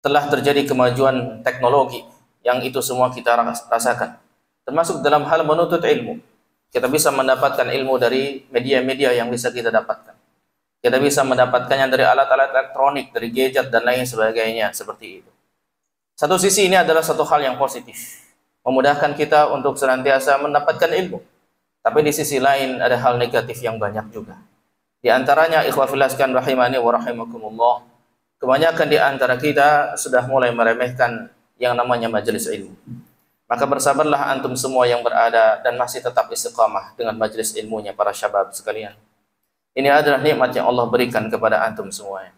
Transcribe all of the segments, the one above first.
telah terjadi kemajuan teknologi yang itu semua kita rasakan. Termasuk dalam hal menuntut ilmu. Kita bisa mendapatkan ilmu dari media-media yang bisa kita dapatkan. Kita bisa mendapatkannya dari alat-alat elektronik, dari gadget dan lain sebagainya seperti itu. Satu sisi ini adalah satu hal yang positif, memudahkan kita untuk senantiasa mendapatkan ilmu. Tapi di sisi lain ada hal negatif yang banyak juga. Di antaranya ikhwah fillah sekalian rahimani wa rahimakumullah, kebanyakan di antara kita sudah mulai meremehkan yang namanya majelis ilmu. Maka bersabarlah antum semua yang berada dan masih tetap istiqamah dengan majelis ilmunya para syabab sekalian. Ini adalah nikmat yang Allah berikan kepada antum semuanya.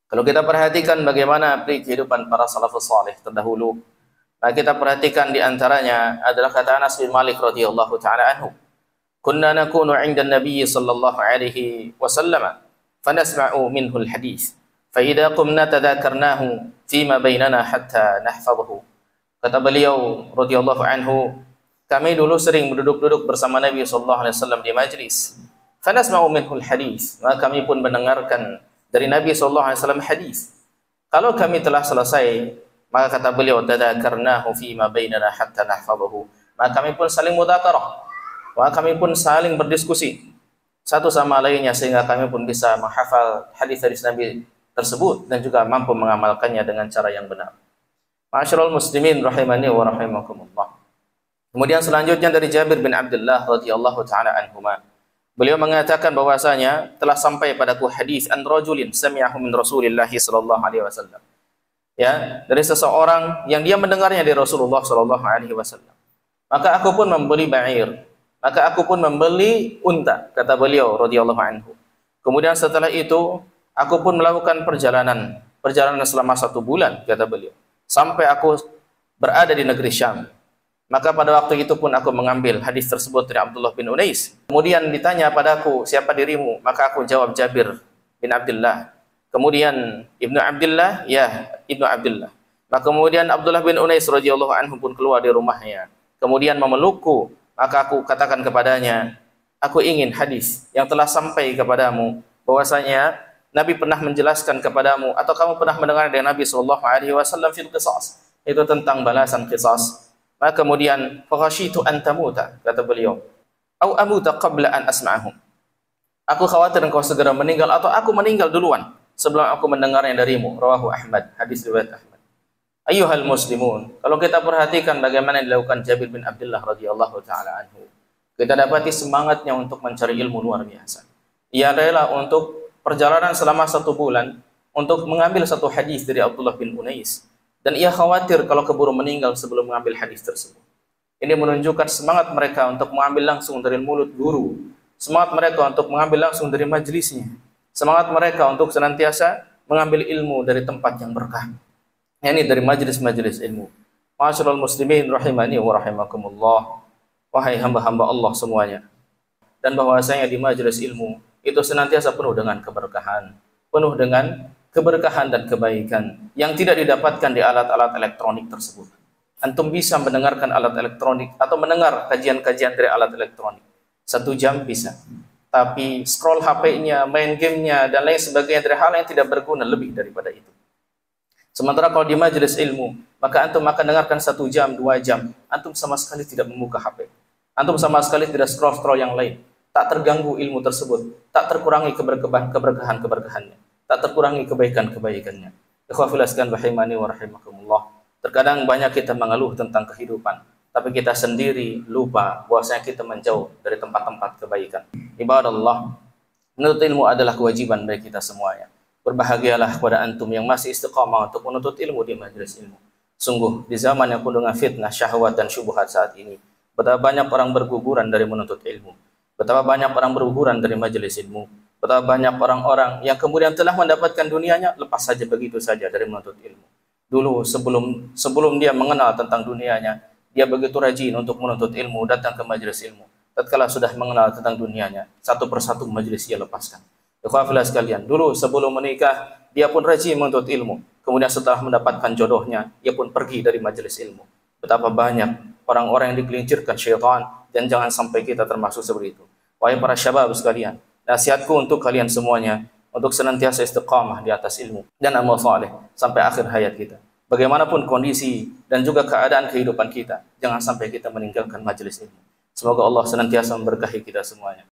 Kalau kita perhatikan bagaimana kehidupan para salafus salih terdahulu, maka kita perhatikan di antaranya adalah kata Anas bin Malik radhiyallahu taala anhu, "Kunna nakunu 'inda an-nabiy sallallahu alaihi wasallam fa nasma'u minhu al-hadits, fa idza qumna tadzakarnahu fima bainana hatta nahfadhahu." Kata beliau radhiyallahu anhu, kami dulu sering duduk bersama Nabi sallallahu alaihi wasallam di majlis. Fa nasma'u minhu al-hadits, maka kami pun mendengarkan dari Nabi sallallahu alaihi wasallam hadis. Kalau kami telah selesai, maka kata beliau tadzakarnahu fima bainana hatta nahfadhahu, maka kami pun saling mudzakarah, maka kami pun saling berdiskusi satu sama lainnya sehingga kami pun bisa menghafal hadis-hadis Nabi tersebut dan juga mampu mengamalkannya dengan cara yang benar. Ma'asyiral muslimin rahimani wa rahimakumullah. Kemudian selanjutnya dari Jabir bin Abdullah radhiyallahu taala anhuma, beliau mengatakan bahwasanya telah sampai padaku hadis an rajulin sami'ahu min Rasulillah sallallahu alaihi wasallam. Ya, dari seseorang yang dia mendengarnya dari Rasulullah sallallahu alaihi wasallam. Maka aku pun membeli ba'ir, maka aku pun membeli unta, kata beliau radhiyallahu anhu. Kemudian setelah itu aku pun melakukan perjalanan selama 1 bulan, kata beliau, sampai aku berada di negeri Syam. Maka pada waktu itu pun aku mengambil hadis tersebut dari Abdullah bin Unais. Kemudian ditanya padaku, siapa dirimu? Maka aku jawab Jabir bin Abdullah. Kemudian Ibnu Abdullah, ya Ibnu Abdullah. Maka kemudian Abdullah bin Unais radhiyallahu anhu pun keluar dari rumahnya. Kemudian memelukku, maka aku katakan kepadanya, aku ingin hadis yang telah sampai kepadamu bahwasanya Nabi pernah menjelaskan kepadamu atau kamu pernah mendengar dari Nabi sallallahu alaihi wasallam fil qisas, itu tentang balasan qisas. Maka kemudian fakhashitu an tamuta, kata beliau, au amuta qabla an asma'ahum. Aku khawatir engkau segera meninggal atau aku meninggal duluan sebelum aku mendengarnya darimu. Rawahu Ahmad, hadis riwayat Ahmad. Ayyuhal muslimun, kalau kita perhatikan bagaimana yang dilakukan Jabir bin Abdullah radhiyallahu taala anhu, kita dapati semangatnya untuk mencari ilmu luar biasa. Ia rela untuk perjalanan selama 1 bulan untuk mengambil 1 hadis dari Abdullah bin Unais. Dan ia khawatir kalau keburu meninggal sebelum mengambil hadis tersebut. Ini menunjukkan semangat mereka untuk mengambil langsung dari mulut guru, semangat mereka untuk mengambil langsung dari majlisnya, semangat mereka untuk senantiasa mengambil ilmu dari tempat yang berkah. Ini dari majlis-majlis ilmu. Ma'asyiral muslimin rahimani wa rahimakumullah. Wahai hamba-hamba Allah semuanya. Dan bahwasanya di majlis ilmu itu senantiasa penuh dengan keberkahan, penuh dengan keberkahan dan kebaikan yang tidak didapatkan di alat-alat elektronik tersebut. Antum bisa mendengarkan alat elektronik atau mendengar kajian-kajian dari alat elektronik 1 jam bisa, tapi scroll HP-nya, main game-nya dan lain sebagainya dari hal yang tidak berguna lebih daripada itu. Sementara kalau di majelis ilmu, maka antum akan dengarkan 1 jam, 2 jam, antum sama sekali tidak membuka HP, antum sama sekali tidak scroll yang lain, tak terganggu ilmu tersebut, tak terkurangi keberkahan-keberkahannya, tak terkurangi kebaikan-kebaikannya. Ikhwah fillah sekalian rahimani wa rahimakumullah. Terkadang banyak kita mengeluh tentang kehidupan, tapi kita sendiri lupa bahwasanya kita menjauh dari tempat-tempat kebaikan. Ibadallah, menuntut ilmu adalah kewajiban bagi kita semuanya. Berbahagialah kepada antum yang masih istiqamah untuk menuntut ilmu di majelis ilmu. Sungguh di zaman yang penuh dengan fitnah, syahwat dan syubhat saat ini, betapa banyak orang berguguran dari menuntut ilmu, betapa banyak orang berguguran dari majelis ilmu, betapa banyak orang-orang yang kemudian telah mendapatkan dunianya lepas saja begitu saja dari menuntut ilmu. Dulu sebelum dia mengenal tentang dunianya, dia begitu rajin untuk menuntut ilmu, datang ke majelis ilmu. Tatkala sudah mengenal tentang dunianya, 1 persatu majelis dia lepaskan. Ikhwah fillah sekalian, dulu sebelum menikah dia pun rajin menuntut ilmu. Kemudian setelah mendapatkan jodohnya, dia pun pergi dari majelis ilmu. Betapa banyak orang-orang yang digelincirkan syaitan, dan jangan sampai kita termasuk seperti itu. Wahai para syabab sekalian, nasihatku untuk kalian semuanya, untuk senantiasa istiqamah di atas ilmu dan amal saleh sampai akhir hayat kita. Bagaimanapun kondisi dan juga keadaan kehidupan kita, jangan sampai kita meninggalkan majelis ilmu. Semoga Allah senantiasa memberkahi kita semuanya.